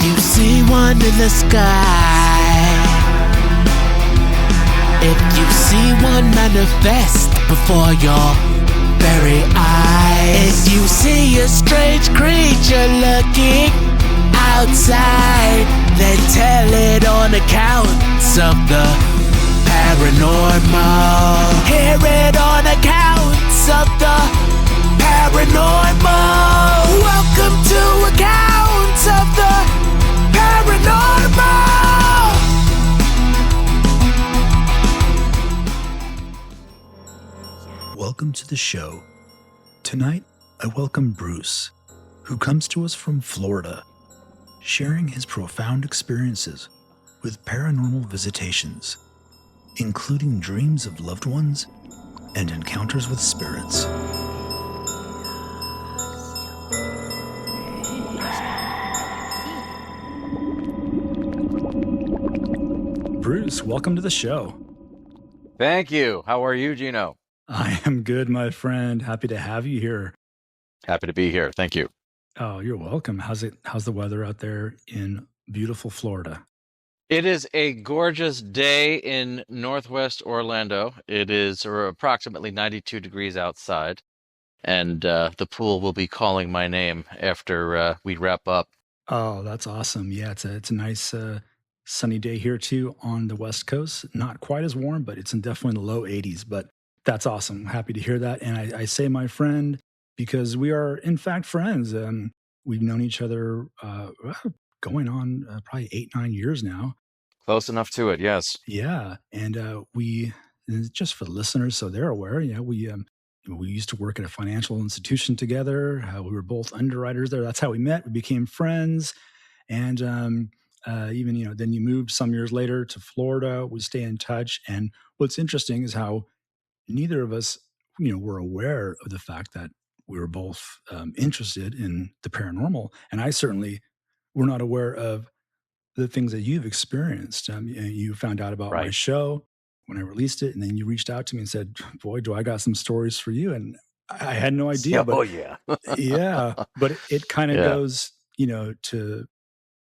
you see one in the sky, if you see one manifest before your very eyes, if you see a strange creature looking outside, then tell it on accounts of the paranormal. Hear it on accounts of the paranormal. Welcome to accounts of the paranormal. Welcome to the show. Tonight, I welcome Bruce, who comes to us from Florida, sharing his profound experiences with paranormal visitations, including dreams of loved ones and encounters with spirits. Bruce, welcome to the show. Thank you. How are you, Gino? I am good, my friend. Happy to have you here. Happy to be here. Thank you. Oh, you're welcome. How's the weather out there in beautiful Florida? It is a gorgeous day in Northwest Orlando. It is approximately 92 degrees outside, and the pool will be calling my name after we wrap up. Oh, that's awesome. Yeah, it's a nice sunny day here too on the West Coast. Not quite as warm, but it's definitely in the low 80s. But that's awesome. Happy to hear that. And I say my friend because we are in fact friends. We've known each other going on probably 8-9 years now. Close enough to it, yes. Yeah, and we just for the listeners, so they're aware. Yeah, we used to work at a financial institution together. We were both underwriters there. That's how we met. We became friends, and even then you moved some years later to Florida. We stay in touch, and what's interesting is how neither of us were aware of the fact that we were both interested in the paranormal, and I certainly were not aware of the things that you've experienced. You found out about my show when I released it, and then you reached out to me and said, "Boy, do I got some stories for you." And I had no idea. Yeah. Yeah, but it kind of goes, to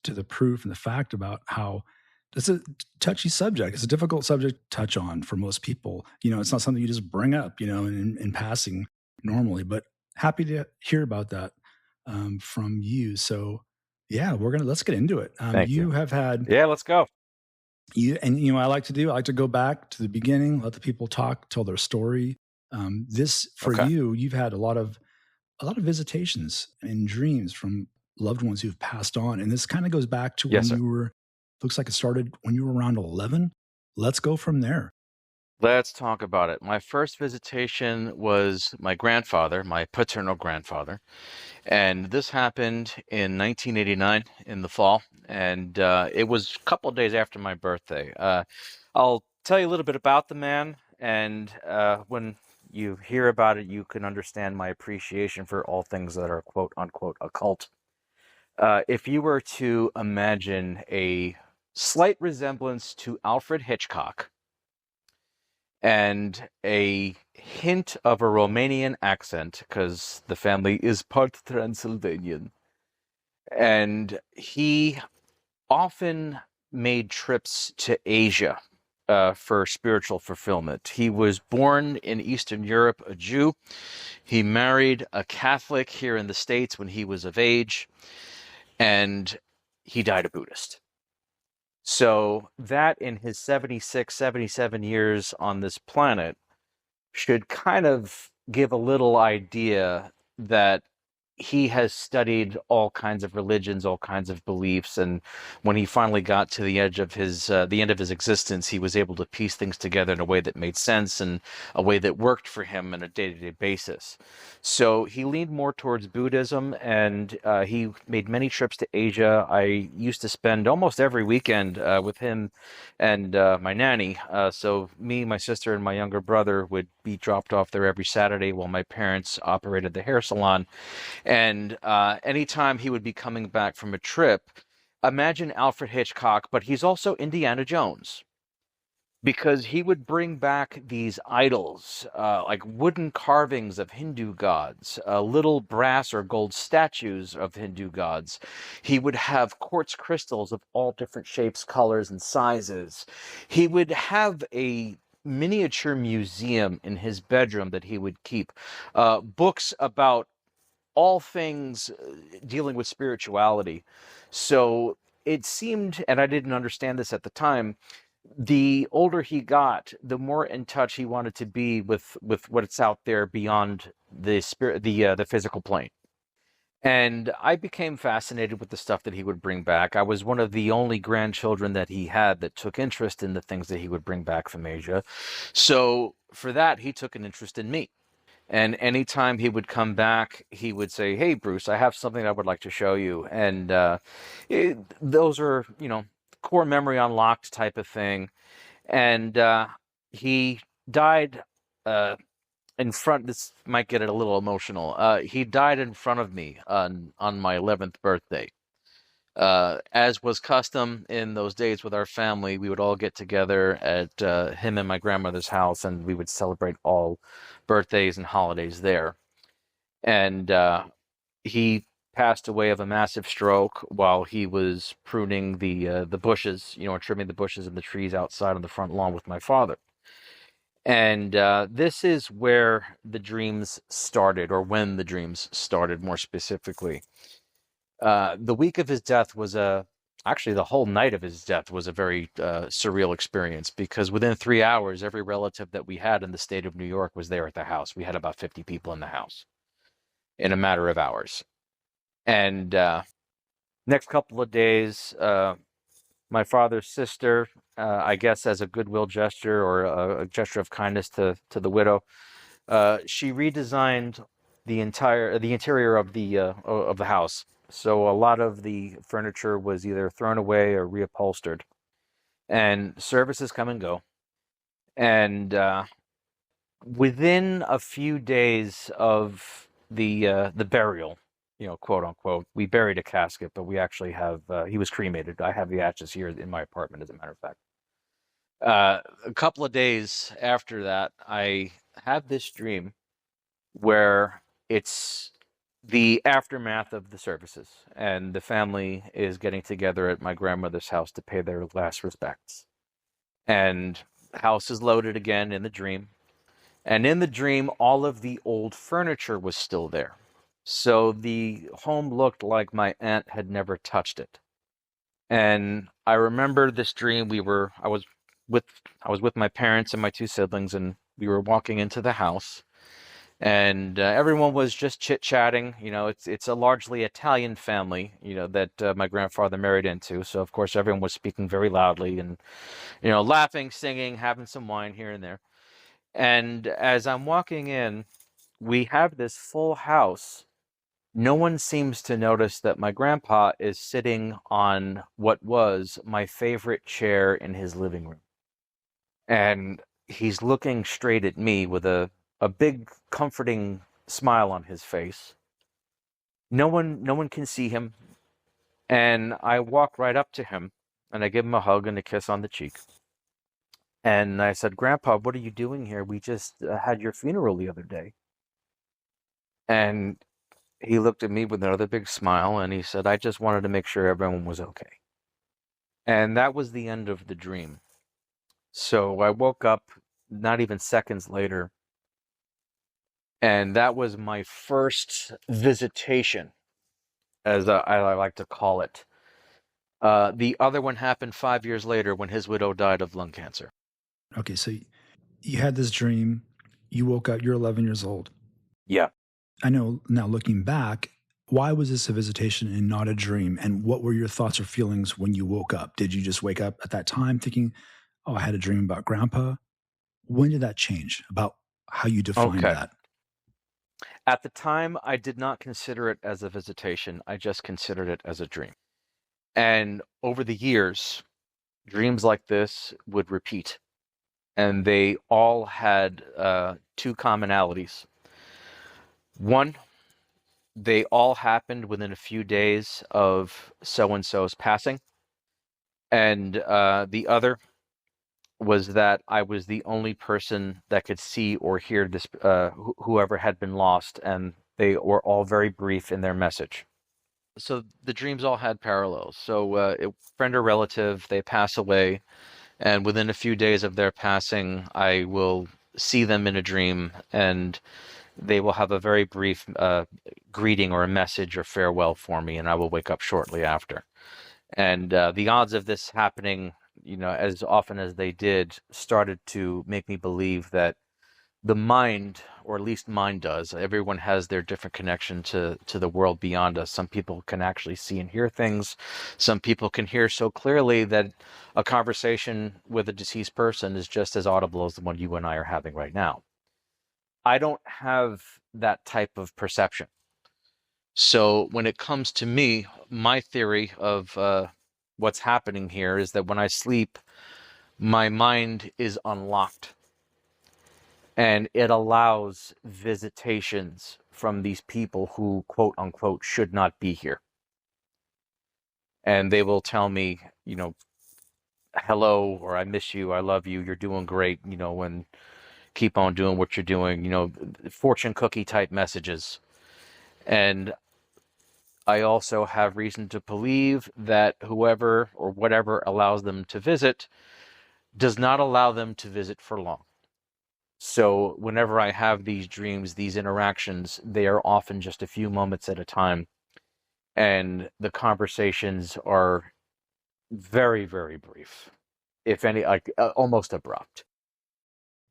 the proof and the fact about how it's a touchy subject. It's a difficult subject to touch on for most people. It's not something you just bring up, in passing normally. But happy to hear about that from you. So yeah, let's get into it. You have had let's go. I like to go back to the beginning, let the people talk, tell their story. You've had a lot of visitations and dreams from loved ones who've passed on, and this kind of goes back to when you were. Looks like it started when you were around 11. Let's go from there. Let's talk about it. My first visitation was my grandfather, my paternal grandfather. And this happened in 1989 in the fall. And it was a couple of days after my birthday. I'll tell you a little bit about the man. And when you hear about it, you can understand my appreciation for all things that are quote unquote occult. If you were to imagine a slight resemblance to Alfred Hitchcock and a hint of a Romanian accent, because the family is part Transylvanian, and he often made trips to Asia for spiritual fulfillment. He was born in Eastern Europe, a Jew. He married a Catholic here in the States when he was of age, and he died a Buddhist. So that in his 76, 77 years on this planet should kind of give a little idea that he has studied all kinds of religions, all kinds of beliefs, and when he finally got to the end of his existence, he was able to piece things together in a way that made sense and a way that worked for him on a day-to-day basis. So he leaned more towards Buddhism, and he made many trips to Asia. I used to spend almost every weekend with him and my nanny. So me, my sister, and my younger brother would be dropped off there every Saturday while my parents operated the hair salon. And anytime he would be coming back from a trip, imagine Alfred Hitchcock, but he's also Indiana Jones. because he would bring back these idols, like wooden carvings of Hindu gods, little brass or gold statues of Hindu gods. He would have quartz crystals of all different shapes, colors, and sizes. He would have a miniature museum in his bedroom that he would keep, books about all things dealing with spirituality. So it seemed, and I didn't understand this at the time, the older he got, the more in touch he wanted to be with what's out there beyond the spirit, the physical plane. And I became fascinated with the stuff that he would bring back. I was one of the only grandchildren that he had that took interest in the things that he would bring back from Asia. So for that, he took an interest in me. And anytime he would come back, he would say, "Hey, Bruce, I have something I would like to show you." And those are, core memory unlocked type of thing. And he died in front. This might get it a little emotional. He died in front of me on my 11th birthday. As was custom in those days with our family, we would all get together at him and my grandmother's house, and we would celebrate all birthdays and holidays there. And he passed away of a massive stroke while he was pruning the bushes, or trimming the bushes and the trees outside on the front lawn with my father. And this is where the dreams started, or when the dreams started more specifically. The week of his death was actually the whole night of his death was a very surreal experience, because within 3 hours, every relative that we had in the state of New York was there at the house. We had about 50 people in the house in a matter of hours. And next couple of days, my father's sister, I guess as a goodwill gesture or a gesture of kindness to the widow, she redesigned the interior of the house. So a lot of the furniture was either thrown away or reupholstered, and services come and go. And within a few days of the burial, quote unquote, we buried a casket, but we actually have he was cremated. I have the ashes here in my apartment, as a matter of fact. A couple of days after that, I have this dream where it's the aftermath of the services, and the family is getting together at my grandmother's house to pay their last respects. And the house is loaded again in the dream. And in the dream, all of the old furniture was still there. So the home looked like my aunt had never touched it. And I remember this dream. I was with my parents and my two siblings, and we were walking into the house. And everyone was just chit-chatting. It's a largely Italian family, that my grandfather married into. So of course everyone was speaking very loudly and, laughing, singing, having some wine here and there. And as I'm walking in, we have this full house. No one seems to notice that my grandpa is sitting on what was my favorite chair in his living room. And he's looking straight at me with a big comforting smile on his face. No one can see him. And I walk right up to him and I give him a hug and a kiss on the cheek. And I said, "Grandpa, what are you doing here? We just had your funeral the other day." And he looked at me with another big smile and he said, "I just wanted to make sure everyone was okay." And that was the end of the dream. So I woke up not even seconds later, and that was my first visitation, as I like to call it. The other one happened 5 years later when his widow died of lung cancer. Okay, so you had this dream. You woke up. You're 11 years old. Yeah. I know now, looking back, why was this a visitation and not a dream? And what were your thoughts or feelings when you woke up? Did you just wake up at that time thinking, "Oh, I had a dream about Grandpa"? When did that change about how you defined that? At the time, I did not consider it as a visitation. I just considered it as a dream. And over the years, dreams like this would repeat. And they all had two commonalities. One, they all happened within a few days of so-and-so's passing. And the other was that I was the only person that could see or hear this, whoever had been lost, and they were all very brief in their message. So the dreams all had parallels. So friend or relative, they pass away, and within a few days of their passing, I will see them in a dream, and they will have a very brief greeting or a message or farewell for me, and I will wake up shortly after. And the odds of this happening, as often as they did, started to make me believe that the mind, or at least mine does, everyone has their different connection to the world beyond us. Some people can actually see and hear things. Some people can hear so clearly that a conversation with a deceased person is just as audible as the one you and I are having right now. I don't have that type of perception. So when it comes to me, my theory of what's happening here is that when I sleep, my mind is unlocked, and it allows visitations from these people who, quote unquote, should not be here. And they will tell me, hello, or I miss you, I love you, you're doing great, and keep on doing what you're doing, fortune cookie type messages. And I also have reason to believe that whoever or whatever allows them to visit does not allow them to visit for long. So whenever I have these dreams, these interactions, they are often just a few moments at a time. And the conversations are very, very brief, if any, like almost abrupt.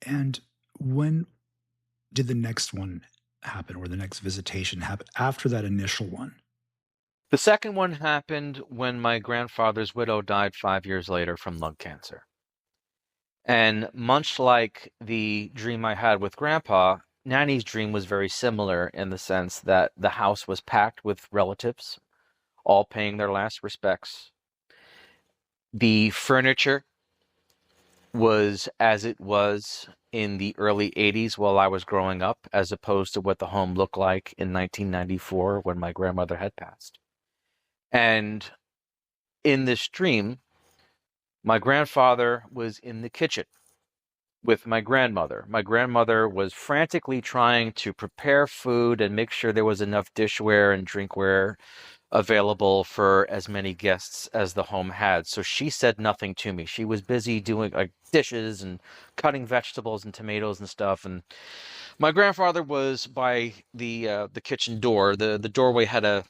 And when did the next one happen, or the next visitation happen after that initial one? The second one happened when my grandfather's widow died 5 years later from lung cancer. And much like the dream I had with Grandpa, Nanny's dream was very similar in the sense that the house was packed with relatives, all paying their last respects. The furniture was as it was in the early 80s while I was growing up, as opposed to what the home looked like in 1994 when my grandmother had passed. And in this dream, my grandfather was in the kitchen with my grandmother. My grandmother was frantically trying to prepare food and make sure there was enough dishware and drinkware available for as many guests as the home had. So she said nothing to me. She was busy doing like dishes and cutting vegetables and tomatoes and stuff. And my grandfather was by the kitchen door. The doorway had a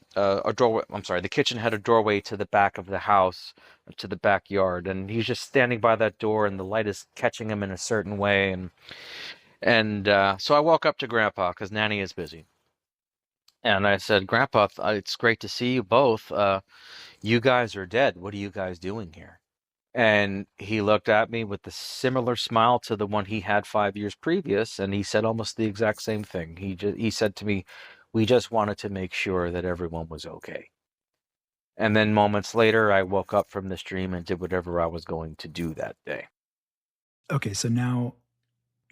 doorway. I'm sorry. The kitchen had a doorway to the back of the house, to the backyard, and he's just standing by that door, and the light is catching him in a certain way. And so I walk up to Grandpa because Nanny is busy, and I said, "Grandpa, it's great to see you both. You guys are dead. What are you guys doing here?" And he looked at me with a similar smile to the one he had 5 years previous, and he said almost the exact same thing. He said to me, "We just wanted to make sure that everyone was okay." And then moments later, I woke up from this dream and did whatever I was going to do that day. Okay, so now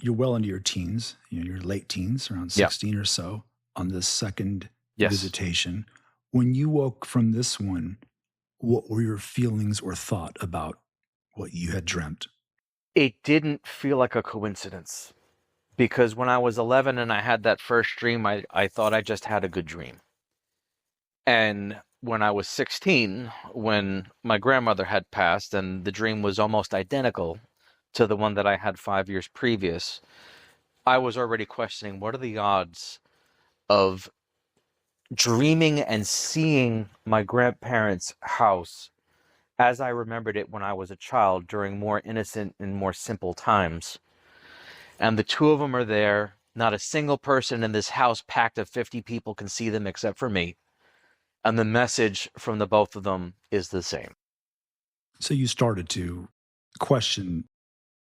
you're well into your teens, your late teens, around Yeah. 16 or so, on this second Yes. visitation. When you woke from this one, what were your feelings or thought about what you had dreamt? It didn't feel like a coincidence because when I was 11 and I had that first dream, I thought I just had a good dream. And when I was 16, when my grandmother had passed and the dream was almost identical to the one that I had 5 years previous, I was already questioning what are the odds of dreaming and seeing my grandparents' house as I remembered it when I was a child during more innocent and more simple times. And the two of them are there. Not a single person in this house packed of 50 people can see them except for me. And the message from the both of them is the same. So you started to question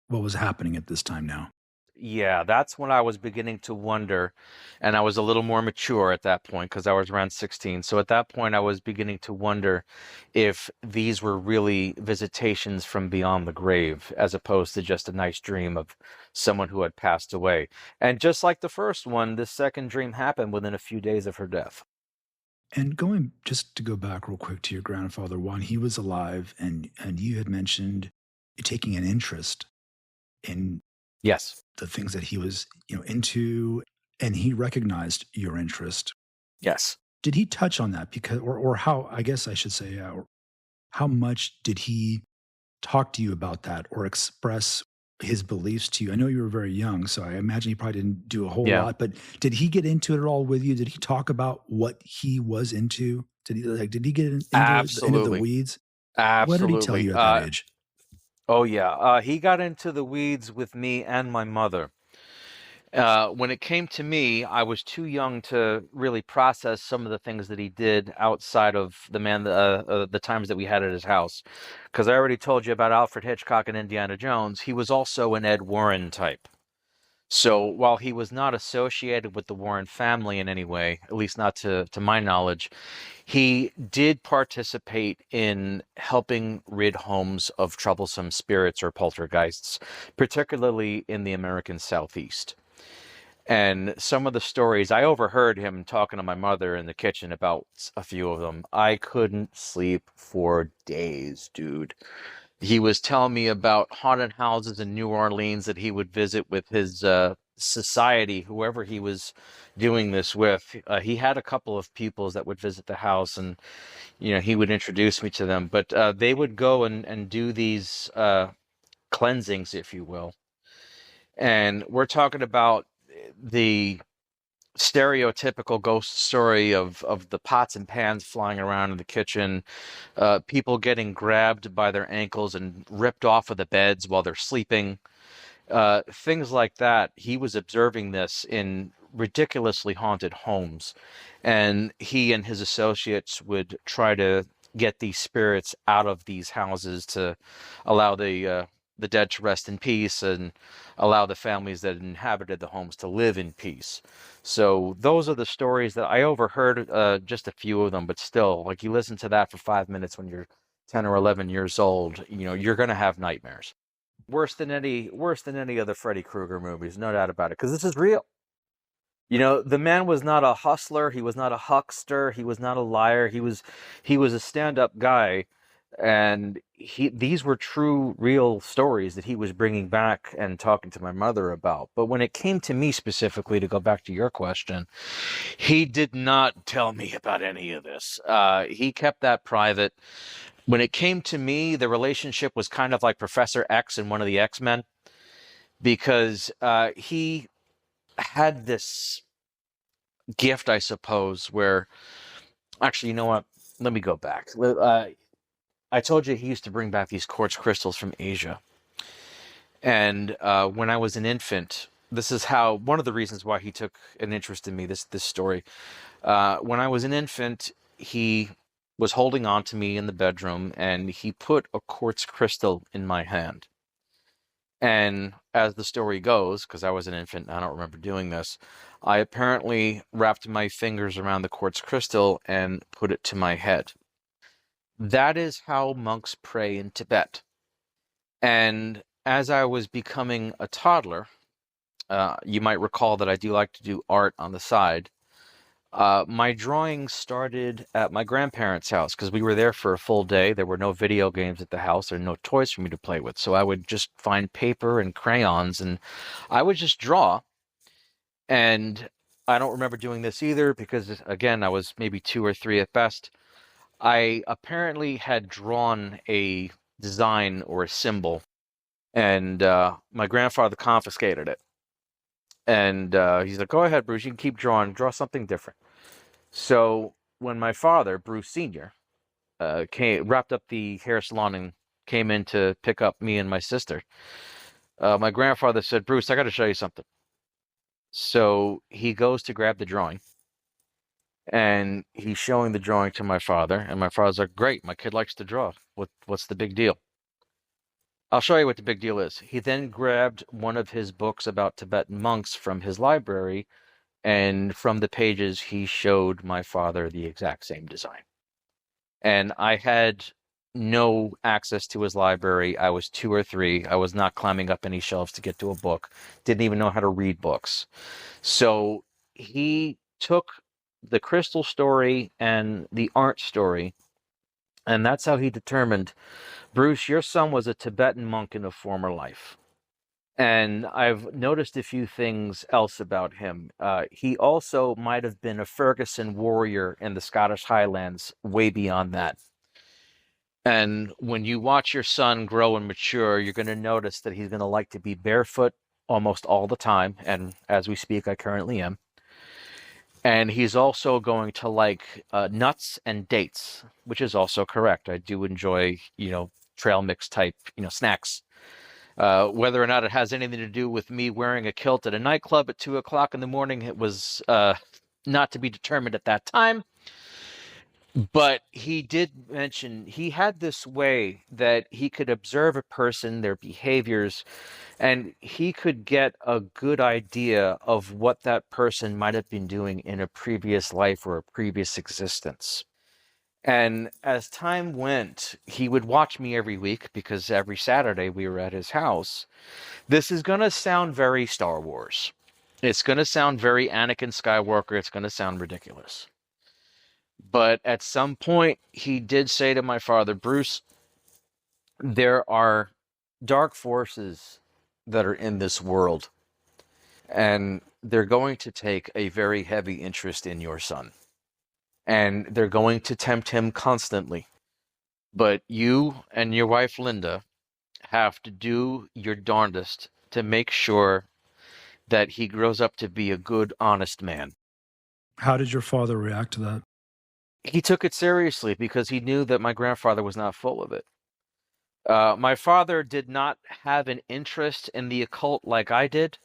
what was happening at this time now. Yeah, that's when I was beginning to wonder, and I was a little more mature at that point because I was around 16. So at that point, I was beginning to wonder if these were really visitations from beyond the grave, as opposed to just a nice dream of someone who had passed away. And just like the first one, this second dream happened within a few days of her death. And just to go back real quick to your grandfather, while he was alive, and you had mentioned taking an interest in Yes. the things that he was, into, and he recognized your interest. Yes. Did he touch on that? Because, or how, I guess I should say, how much did he talk to you about that or express his beliefs to you? I know you were very young, so I imagine he probably didn't do a whole Yeah. lot, but did he get into it at all with you? Did he talk about what he was into? Did he get into the Absolutely. weeds? What did he tell Absolutely. you at that age? Oh yeah. He got into the weeds with me and my mother. When it came to me, I was too young to really process some of the things that he did outside of the times that we had at his house. Because I already told you about Alfred Hitchcock and Indiana Jones. He was also an Ed Warren type. So while he was not associated with the Warren family in any way, at least not to my knowledge, he did participate in helping rid homes of troublesome spirits or poltergeists, particularly in the American Southeast. And some of the stories, I overheard him talking to my mother in the kitchen about a few of them. I couldn't sleep for days, dude. He was telling me about haunted houses in New Orleans that he would visit with his society, whoever he was doing this with. He had a couple of pupils that would visit the house, and he would introduce me to them. But they would go and do these cleansings, if you will. And we're talking about the stereotypical ghost story of the pots and pans flying around in the kitchen, people getting grabbed by their ankles and ripped off of the beds while they're sleeping, things like that. He was observing this in ridiculously haunted homes, and he and his associates would try to get these spirits out of these houses to allow the dead to rest in peace and allow the families that inhabited the homes to live in peace. So those are the stories that I overheard, just a few of them, but still, like, you listen to that for 5 minutes when you're 10 or 11 years old, you're going to have nightmares. Worse than any of the Freddy Krueger movies, no doubt about it, because this is real. The man was not a hustler, he was not a huckster, he was not a liar, he was a stand-up guy, and these were true, real stories that he was bringing back and talking to my mother about. But when it came to me specifically, to go back to your question, he did not tell me about any of this. He kept that private. When it came to me, the relationship was kind of like Professor X and one of the X-Men, because he had this gift, I suppose, where, actually, you know what? Let me go back. I told you he used to bring back these quartz crystals from Asia. And when I was an infant, this is how, one of the reasons why he took an interest in me, this story. When I was an infant, he was holding on to me in the bedroom, and he put a quartz crystal in my hand. And as the story goes, because I was an infant and I don't remember doing this, I apparently wrapped my fingers around the quartz crystal and put it to my head. That is how monks pray in Tibet. And as I was becoming a toddler, you might recall that I do like to do art on the side. My drawing started at my grandparents' house because we were there for a full day. There were no video games at the house. There were no toys for me to play with. So I would just find paper and crayons, and I would just draw. And I don't remember doing this either because, again, I was maybe 2 or 3 at best. I apparently had drawn a design or a symbol, and my grandfather confiscated it. And he's like, "Go ahead, Bruce, you can keep drawing, draw something different." So when my father, Bruce Sr., wrapped up the hair salon and came in to pick up me and my sister, my grandfather said, "Bruce, I got to show you something." So he goes to grab the drawing, and he's showing the drawing to my father, and my father's like, "Great, my kid likes to draw. What's the big deal?" "I'll show you what the big deal is." He then grabbed one of his books about Tibetan monks from his library, and from the pages, he showed my father the exact same design. And I had no access to his library. I was 2 or 3. I was not climbing up any shelves to get to a book. Didn't even know how to read books. So he took the crystal story and the art story, and that's how he determined, "Bruce, your son was a Tibetan monk in a former life. And I've noticed a few things else about him. He also might have been a Ferguson warrior in the Scottish Highlands, way beyond that. And when you watch your son grow and mature, you're going to notice that he's going to like to be barefoot almost all the time. And as we speak, I currently am. And he's also going to like nuts and dates, which is also correct. I do enjoy, trail mix type, snacks. Whether or not it has anything to do with me wearing a kilt at a nightclub at 2 o'clock in the morning, it was not to be determined at that time. But he did mention he had this way that he could observe a person, their behaviors, and he could get a good idea of what that person might have been doing in a previous life or a previous existence. And as time went, he would watch me every week because every Saturday we were at his house. This is going to sound very Star Wars. It's going to sound very Anakin Skywalker. It's going to sound ridiculous. But at some point, he did say to my father, Bruce, there are dark forces that are in this world, and they're going to take a very heavy interest in your son. And they're going to tempt him constantly. But you and your wife, Linda, have to do your darndest to make sure that he grows up to be a good, honest man. How did your father react to that? He took it seriously because he knew that my grandfather was not full of it. My father did not have an interest in the occult like I did,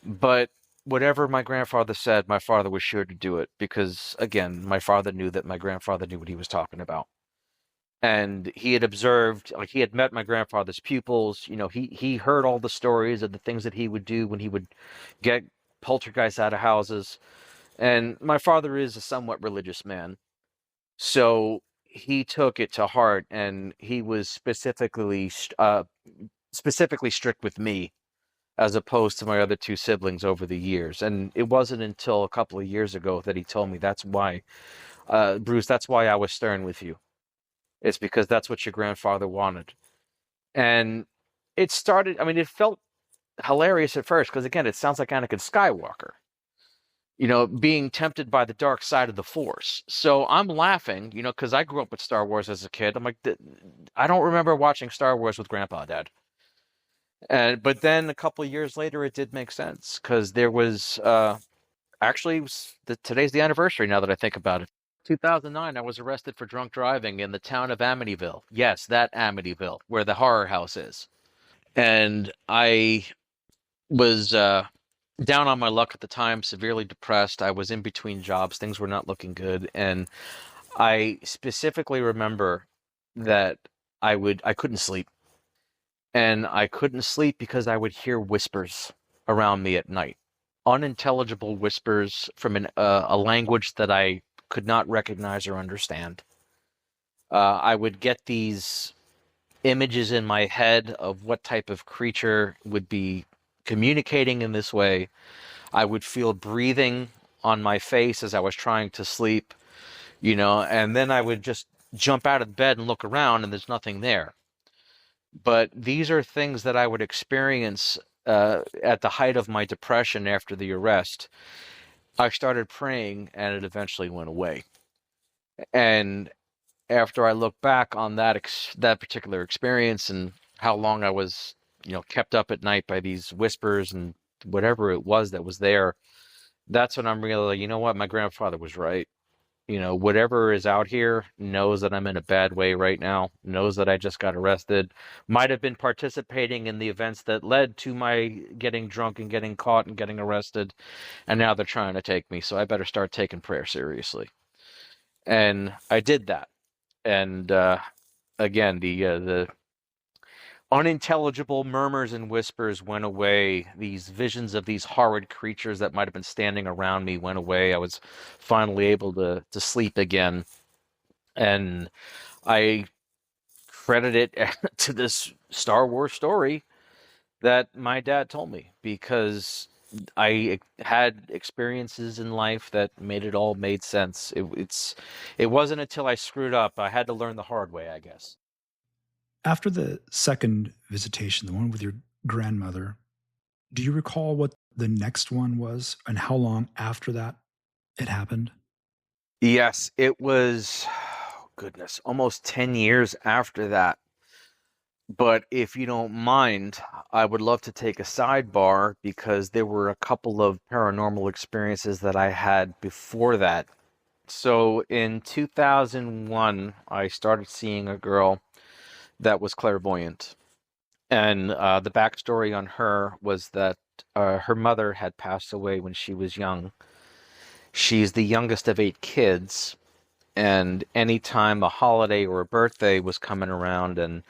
but whatever my grandfather said, my father was sure to do it because, again, my father knew that my grandfather knew what he was talking about. And he had observed, like he had met my grandfather's pupils. He heard all the stories of the things that he would do when he would get poltergeists out of houses. And my father is a somewhat religious man. So he took it to heart, and he was specifically strict with me as opposed to my other two siblings over the years. And it wasn't until a couple of years ago that he told me, that's why, Bruce, that's why I was stern with you. It's because that's what your grandfather wanted. And it started, it felt hilarious at first because, again, it sounds like Anakin Skywalker, being tempted by the dark side of the Force. So I'm laughing, because I grew up with Star Wars as a kid. I'm like, I don't remember watching Star Wars with Grandpa, Dad. But then a couple of years later, it did make sense because there was actually today's the anniversary now that I think about it. 2009, I was arrested for drunk driving in the town of Amityville. Yes, that Amityville, where the horror house is. And I was down on my luck at the time, severely depressed. I was in between jobs. Things were not looking good. And I specifically remember that I couldn't sleep. And I couldn't sleep because I would hear whispers around me at night. Unintelligible whispers from a language that I could not recognize or understand. I would get these images in my head of what type of creature would be communicating in this way. I would feel breathing on my face as I was trying to sleep, and then I would just jump out of bed and look around and there's nothing there. But these are things that I would experience at the height of my depression after the arrest. I started praying and it eventually went away. And after I look back on that particular experience and how long I was, kept up at night by these whispers and whatever it was that was there, that's when I'm really, you know what, my grandfather was right. Whatever is out here knows that I'm in a bad way right now, knows that I just got arrested, might have been participating in the events that led to my getting drunk and getting caught and getting arrested, and now they're trying to take me, so I better start taking prayer seriously. And I did that. And again, the unintelligible murmurs and whispers went away. These visions of these horrid creatures that might have been standing around me went away. I was finally able to sleep again. And I credit it to this Star Wars story that my dad told me, because I had experiences in life that made sense. It wasn't until I screwed up I had to learn the hard way, I guess. After the second visitation, the one with your grandmother. Do you recall what the next one was and how long after that it happened? Yes, it was, oh, goodness, almost 10 years after that. But if you don't mind, I would love to take a sidebar because there were a couple of paranormal experiences that I had before that. So in 2001, I started seeing a girl that was clairvoyant. And the backstory on her was that her mother had passed away when she was young. She's the youngest of 8 kids, and anytime a holiday or a birthday was coming around and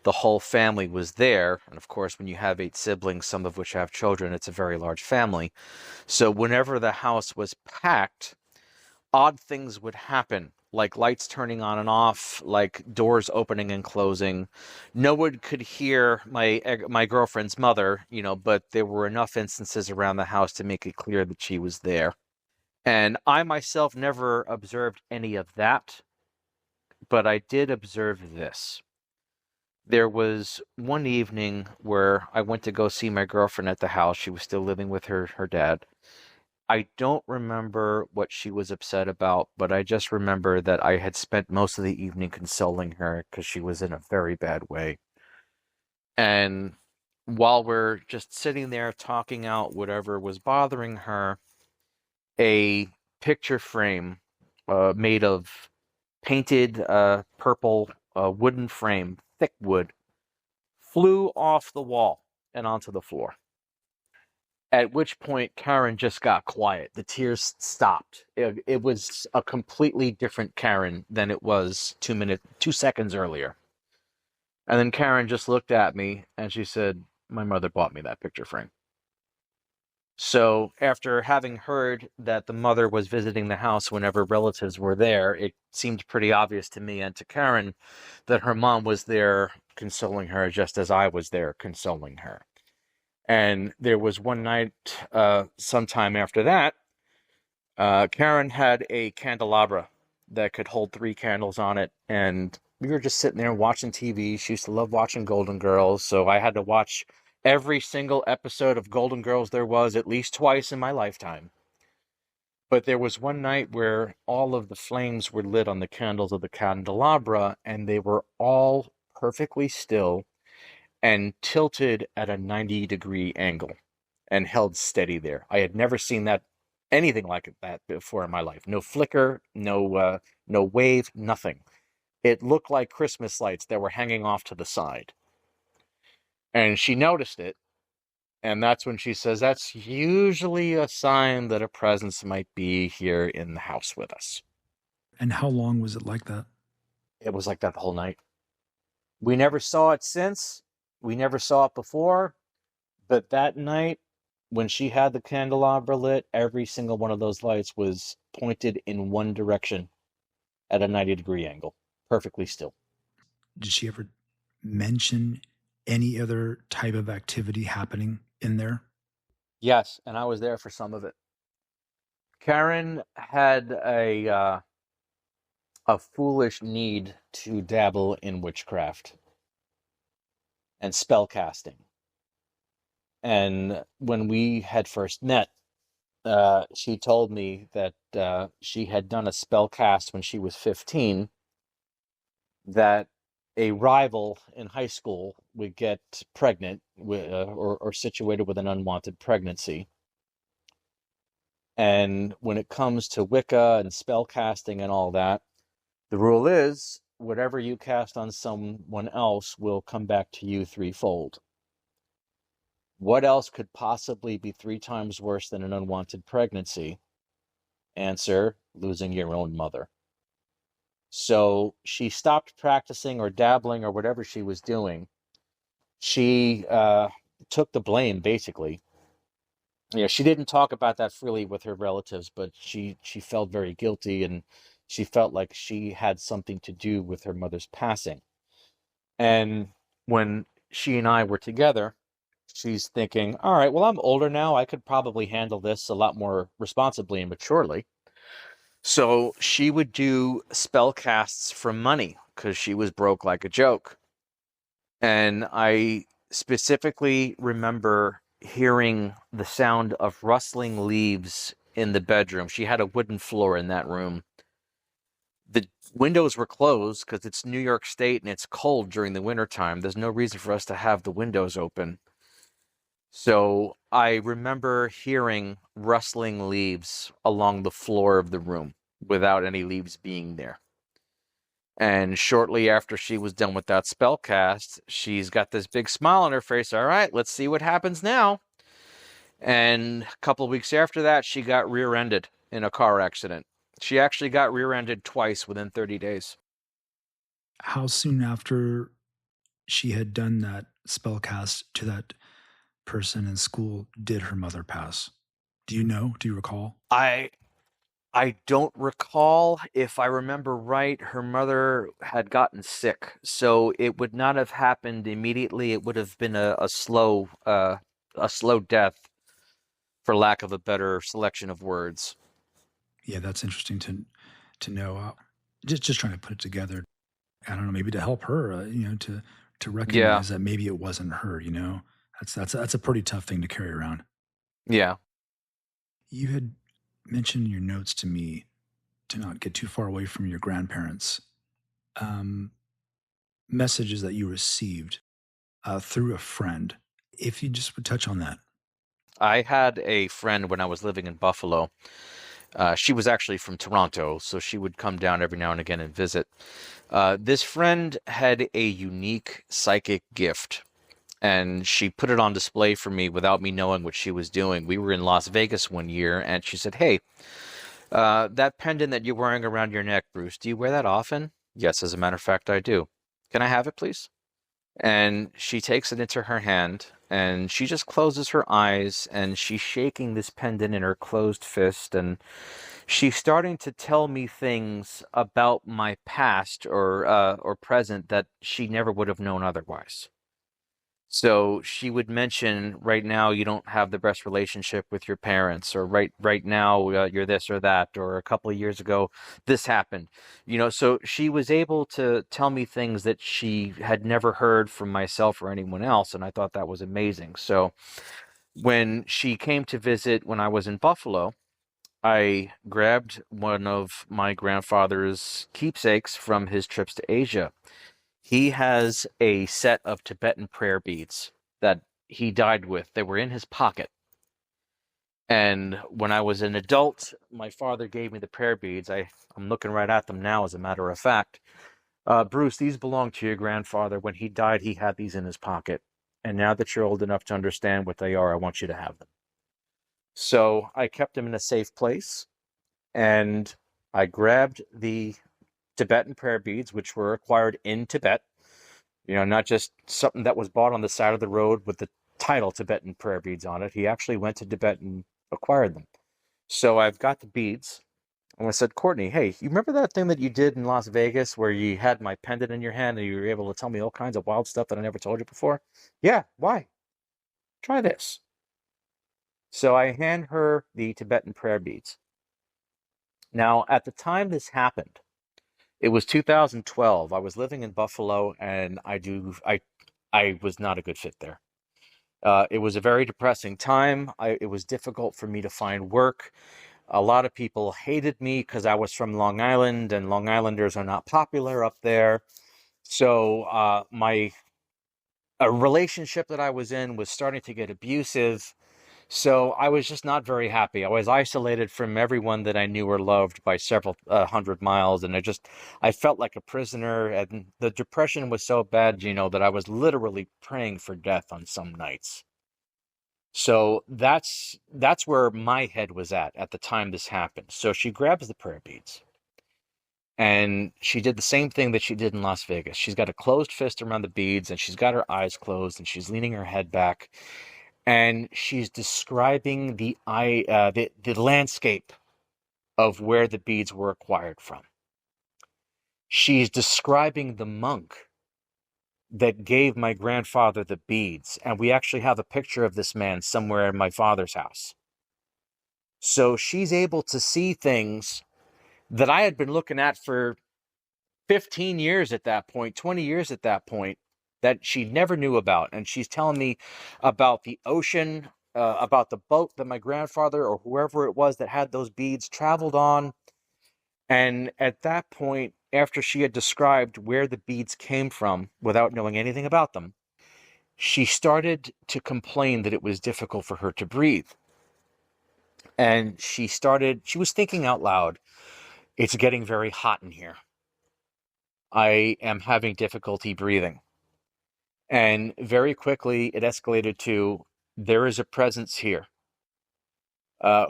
the whole family was there, and of course when you have 8 siblings, some of which have children, it's a very large family. So whenever the house was packed, odd things would happen, like lights turning on and off, like doors opening and closing. No one could hear my girlfriend's mother, but there were enough instances around the house to make it clear that she was there. And I myself never observed any of that, but I did observe this. There was one evening where I went to go see my girlfriend at the house. She was still living with her dad. I don't remember what she was upset about, but I just remember that I had spent most of the evening consoling her because she was in a very bad way. And while we're just sitting there talking out whatever was bothering her, a picture frame made of painted purple wooden frame, thick wood, flew off the wall and onto the floor. At which point, Karen just got quiet. The tears stopped. It was a completely different Karen than it was 2 seconds earlier. And then Karen just looked at me and she said, "My mother bought me that picture frame." So after having heard that the mother was visiting the house whenever relatives were there, it seemed pretty obvious to me and to Karen that her mom was there consoling her just as I was there consoling her. And there was one night, sometime after that, Karen had a candelabra that could hold 3 candles on it, and we were just sitting there watching TV. She used to love watching Golden Girls, so I had to watch every single episode of Golden Girls there was at least twice in my lifetime. But there was one night where all of the flames were lit on the candles of the candelabra, and they were all perfectly still and tilted at a 90-degree angle and held steady there. I had never seen anything like that before in my life. No flicker, no wave, nothing. It looked like Christmas lights that were hanging off to the side. And she noticed it, and that's when she says, "That's usually a sign that a presence might be here in the house with us." And how long was it like that? It was like that the whole night. We never saw it since. We never saw it before. But that night, when she had the candelabra lit, every single one of those lights was pointed in one direction at a 90-degree angle, perfectly still. Did she ever mention any other type of activity happening in there? Yes, and I was there for some of it. Karen had a foolish need to dabble in witchcraft and spell casting. And when we had first met, she told me that she had done a spell cast when she was 15, that a rival in high school would get pregnant or situated with an unwanted pregnancy. And when it comes to Wicca and spell casting and all that, the rule is whatever you cast on someone else will come back to you threefold. What else could possibly be 3 times worse than an unwanted pregnancy? Answer: losing your own mother. So she stopped practicing or dabbling or whatever she was doing. She took the blame, basically. She didn't talk about that freely with her relatives, but she felt very guilty, and she felt like she had something to do with her mother's passing. And when she and I were together, she's thinking, all right, well, I'm older now. I could probably handle this a lot more responsibly and maturely. So she would do spell casts for money because she was broke like a joke. And I specifically remember hearing the sound of rustling leaves in the bedroom. She had a wooden floor in that room. The windows were closed because it's New York State and it's cold during the wintertime. There's no reason for us to have the windows open. So I remember hearing rustling leaves along the floor of the room without any leaves being there. And shortly after she was done with that spell cast, she's got this big smile on her face. All right, let's see what happens now. And a couple of weeks after that, she got rear-ended in a car accident. She actually got rear-ended twice within 30 days. How soon after she had done that spell cast to that person in school did her mother pass? Do you know? Do you recall? I don't recall. If I remember right, her mother had gotten sick, so it would not have happened immediately. It would have been a slow death, for lack of a better selection of words. Yeah, that's interesting to know. Just trying to put it together. I don't know, maybe to help her, to recognize that maybe it wasn't her. That's a pretty tough thing to carry around. Yeah. You had mentioned in your notes to me to not get too far away from your grandparents. Messages that you received through a friend. If you just would touch on that. I had a friend when I was living in Buffalo. She was actually from Toronto, so she would come down every now and again and visit. This friend had a unique psychic gift, and she put it on display for me without me knowing what she was doing. We were in Las Vegas one year, and she said, "Hey, that pendant that you're wearing around your neck, Bruce, do you wear that often?" "Yes, as a matter of fact, I do." "Can I have it, please?" And she takes it into her hand, and she just closes her eyes, and she's shaking this pendant in her closed fist, and she's starting to tell me things about my past or present that she never would have known otherwise. So she would mention, right now you don't have the best relationship with your parents, or right now you're this or that, or a couple of years ago this happened. So she was able to tell me things that she had never heard from myself or anyone else, and I thought that was amazing. So when she came to visit when I was in Buffalo, I grabbed one of my grandfather's keepsakes from his trips to Asia. He has a set of Tibetan prayer beads that he died with. They were in his pocket. And when I was an adult, my father gave me the prayer beads. I'm looking right at them now, as a matter of fact. "Bruce, these belong to your grandfather. When he died, he had these in his pocket. And now that you're old enough to understand what they are, I want you to have them." So I kept them in a safe place, and I grabbed the Tibetan prayer beads, which were acquired in Tibet. Not just something that was bought on the side of the road with the title Tibetan prayer beads on it. He actually went to Tibet and acquired them. So I've got the beads, and I said, "Courtney, hey, you remember that thing that you did in Las Vegas where you had my pendant in your hand and you were able to tell me all kinds of wild stuff that I never told you before?" "Yeah, why?" "Try this." So I hand her the Tibetan prayer beads. Now, at the time this happened, it was 2012. I was living in Buffalo, and I was not a good fit there. It was a very depressing time. It was difficult for me to find work. A lot of people hated me because I was from Long Island, and Long Islanders are not popular up there. So my a relationship that I was in was starting to get abusive. So I was just not very happy. I was isolated from everyone that I knew or loved by several 100 miles, and I felt like a prisoner. And the depression was so bad, that I was literally praying for death on some nights. So that's where my head was at the time this happened. So she grabs the prayer beads, and she did the same thing that she did in Las Vegas. She's got a closed fist around the beads, and she's got her eyes closed, and she's leaning her head back, and she's describing the landscape of where the beads were acquired from. She's describing the monk that gave my grandfather the beads, and we actually have a picture of this man somewhere in my father's house. So she's able to see things that I had been looking at for 15 years at that point, 20 years at that point, that she never knew about. And she's telling me about the ocean, about the boat that my grandfather or whoever it was that had those beads traveled on. And at that point, after she had described where the beads came from without knowing anything about them, she started to complain that it was difficult for her to breathe. And she was thinking out loud, it's getting very hot in here. I am having difficulty breathing. And very quickly, it escalated to, there is a presence here.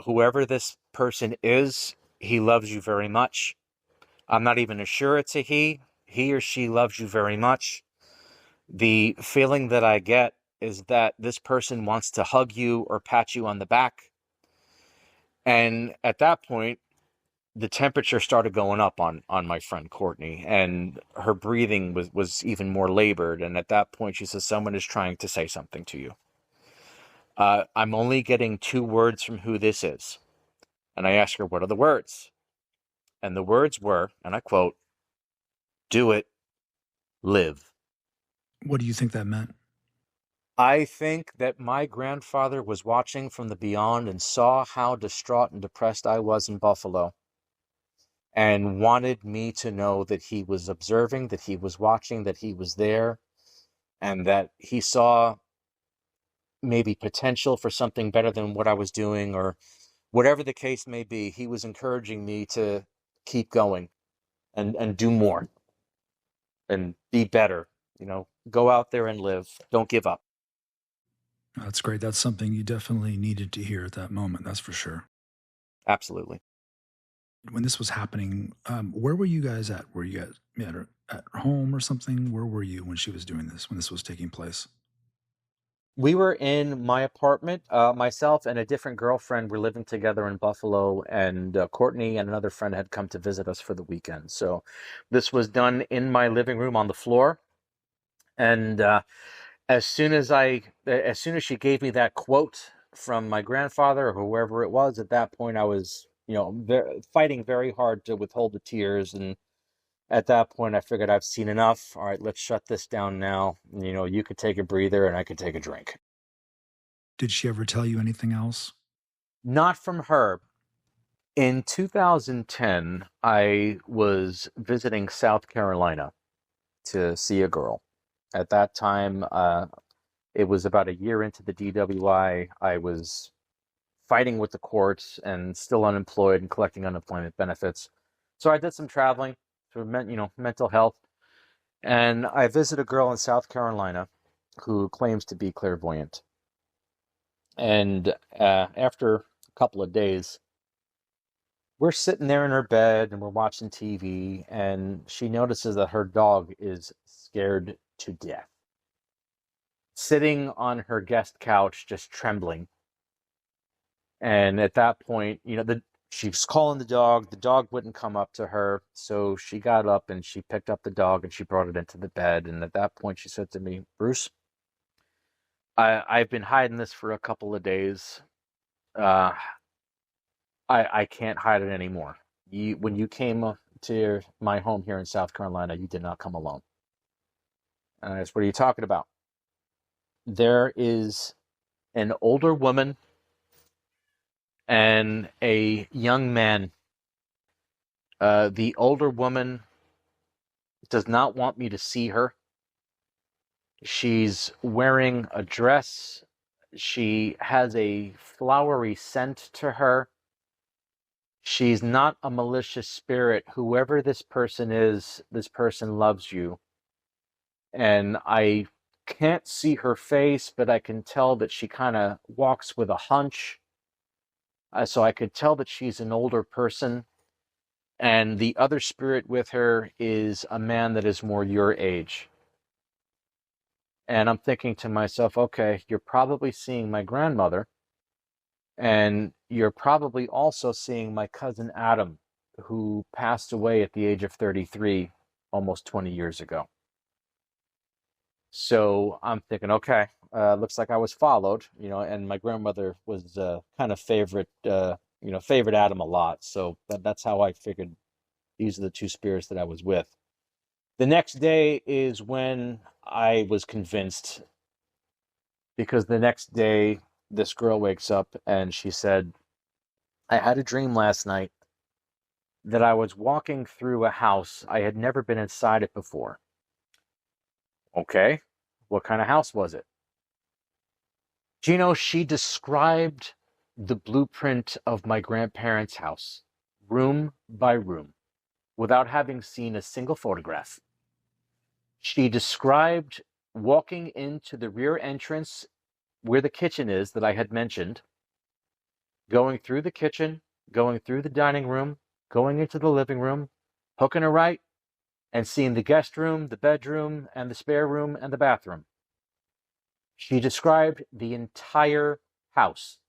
Whoever this person is, he loves you very much. I'm not even sure it's a he. He or she loves you very much. The feeling that I get is that this person wants to hug you or pat you on the back. And at that point, the temperature started going up on my friend Courtney, and her breathing was even more labored. And at that point, she says, someone is trying to say something to you. I'm only getting 2 words from who this is. And I asked her, what are the words? And the words were, and I quote, do it, live. What do you think that meant? I think that my grandfather was watching from the beyond and saw how distraught and depressed I was in Buffalo, and wanted me to know that he was observing, that he was watching, that he was there, and that he saw maybe potential for something better than what I was doing, or whatever the case may be. He was encouraging me to keep going and do more and be better. Go out there and live. Don't give up. That's great. That's something you definitely needed to hear at that moment. That's for sure. Absolutely. When this was happening, where were you guys at? Were you guys at home or something? Where were you when she was doing this, when this was taking place? We were in my apartment. Myself and a different girlfriend were living together in Buffalo, and Courtney and another friend had come to visit us for the weekend. So this was done in my living room on the floor. And as soon as she gave me that quote from my grandfather or whoever it was, at that point I was, fighting very hard to withhold the tears. And at that point I figured I've seen enough. All right, let's shut this down now. You could take a breather and I could take a drink. Did she ever tell you anything else? Not from her. In 2010, I was visiting South Carolina to see a girl. At that time, it was about a year into the DWI. I was fighting with the courts and still unemployed and collecting unemployment benefits. So I did some traveling for mental health. And I visited a girl in South Carolina who claims to be clairvoyant. And after a couple of days, we're sitting there in her bed and we're watching TV, and she notices that her dog is scared to death, sitting on her guest couch, just trembling. And at that point, she was calling the dog wouldn't come up to her. So she got up and she picked up the dog and she brought it into the bed. And at that point, she said to me, Bruce, I've been hiding this for a couple of days. I can't hide it anymore. When you came to my home here in South Carolina, you did not come alone. And I said, what are you talking about? There is an older woman and a young man. The older woman does not want me to see her. She's wearing a dress. She has a flowery scent to her. She's not a malicious spirit. Whoever this person is, this person loves you. And I can't see her face, but I can tell that she kind of walks with a hunch. So I could tell that she's an older person. And the other spirit with her is a man that is more your age. And I'm thinking to myself, okay, you're probably seeing my grandmother. And you're probably also seeing my cousin Adam, who passed away at the age of 33 almost 20 years ago. So I'm thinking, okay, looks like I was followed, and my grandmother was kind of favored Adam a lot. So that's how I figured these are the 2 spirits that I was with. The next day is when I was convinced, because the next day this girl wakes up and she said, I had a dream last night that I was walking through a house. I had never been inside it before. Okay, what kind of house was it? Gino, she described the blueprint of my grandparents' house, room by room, without having seen a single photograph. She described walking into the rear entrance where the kitchen is that I had mentioned, going through the kitchen, going through the dining room, going into the living room, hooking a right, and seeing the guest room, the bedroom, and the spare room, and the bathroom. She described the entire house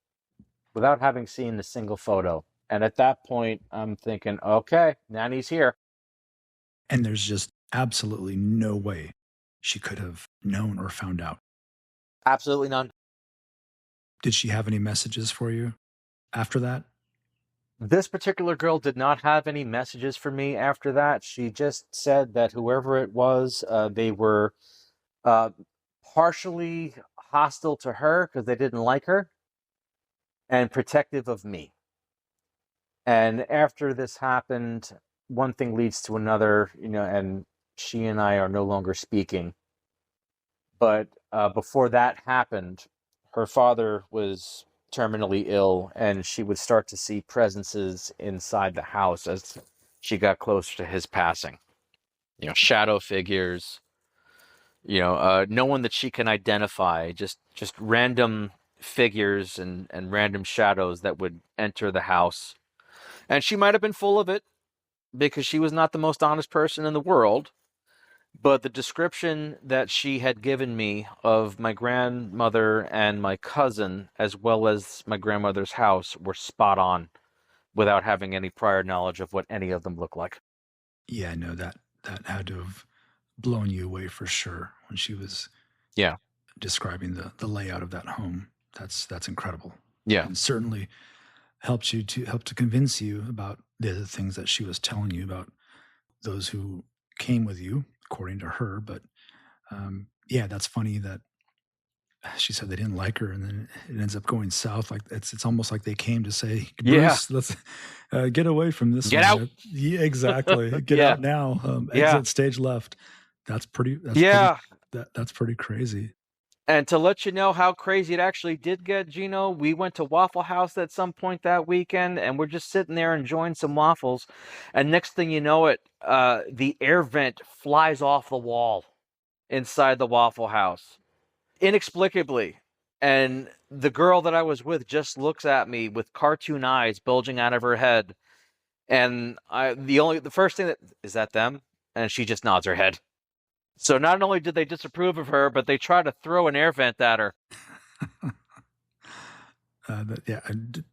without having seen a single photo. And at that point, I'm thinking, okay, Nanny's here. And there's just absolutely no way she could have known or found out. Absolutely none. Did she have any messages for you after that? This particular girl did not have any messages for me after that. She just said that whoever it was, they were partially hostile to her because they didn't like her, and protective of me. And after this happened, one thing leads to another, and she and I are no longer speaking. But before that happened, her father was terminally ill, and she would start to see presences inside the house as she got closer to his passing. Shadow figures, no one that she can identify, just random figures and random shadows that would enter the house. And she might have been full of it because she was not the most honest person in the world. But the description that she had given me of my grandmother and my cousin, as well as my grandmother's house, were spot on without having any prior knowledge of what any of them looked like. Yeah, no, that had to have blown you away for sure when she was describing the layout of that home. That's incredible. Yeah. And certainly helped to convince you about the other things that she was telling you about those who came with you, according to her. But that's funny that she said they didn't like her, and then it ends up going south. Like it's almost like they came to say, Bruce, let's get away from this. Get out. Yeah, exactly. Get out now. Exit stage left. That's pretty crazy. And to let you know how crazy it actually did get, Gino, we went to Waffle House at some point that weekend, and we're just sitting there enjoying some waffles. And next thing you know it, the air vent flies off the wall inside the Waffle House, inexplicably. And the girl that I was with just looks at me with cartoon eyes bulging out of her head. And the first thing is that them? And she just nods her head. So not only did they disapprove of her, but they tried to throw an air vent at her. I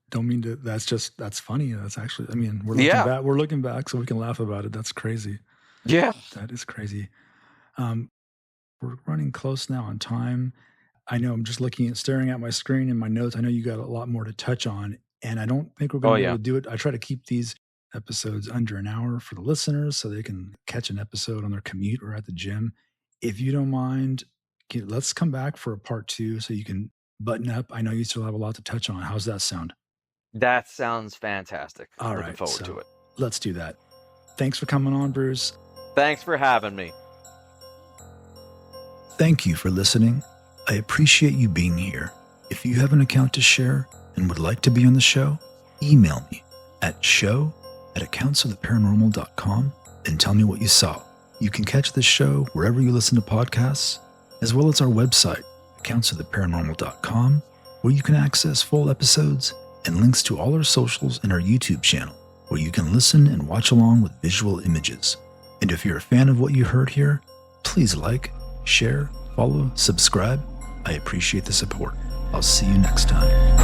don't mean to. That's funny. That's actually. I mean, we're looking back, so we can laugh about it. That's crazy. Yeah, that is crazy. We're running close now on time. I know. I'm just staring at my screen and my notes. I know you got a lot more to touch on, and I don't think we're going to be able to do it. I try to keep these episodes under an hour for the listeners so they can catch an episode on their commute or at the gym. If you don't mind, let's come back for a part 2 so you can button up. I know you still have a lot to touch on. How's that sound? That sounds fantastic. All right. Looking forward to it. Let's do that. Thanks for coming on, Bruce. Thanks for having me. Thank you for listening. I appreciate you being here. If you have an account to share and would like to be on the show, email me at show@accountsoftheparanormal.com and tell me what you saw. You can catch this show wherever you listen to podcasts, as well as our website, accountsoftheparanormal.com, where you can access full episodes and links to all our socials and our YouTube channel, where you can listen and watch along with visual images. And if you're a fan of what you heard here, please like, share, follow, subscribe. I appreciate the support. I'll see you next time.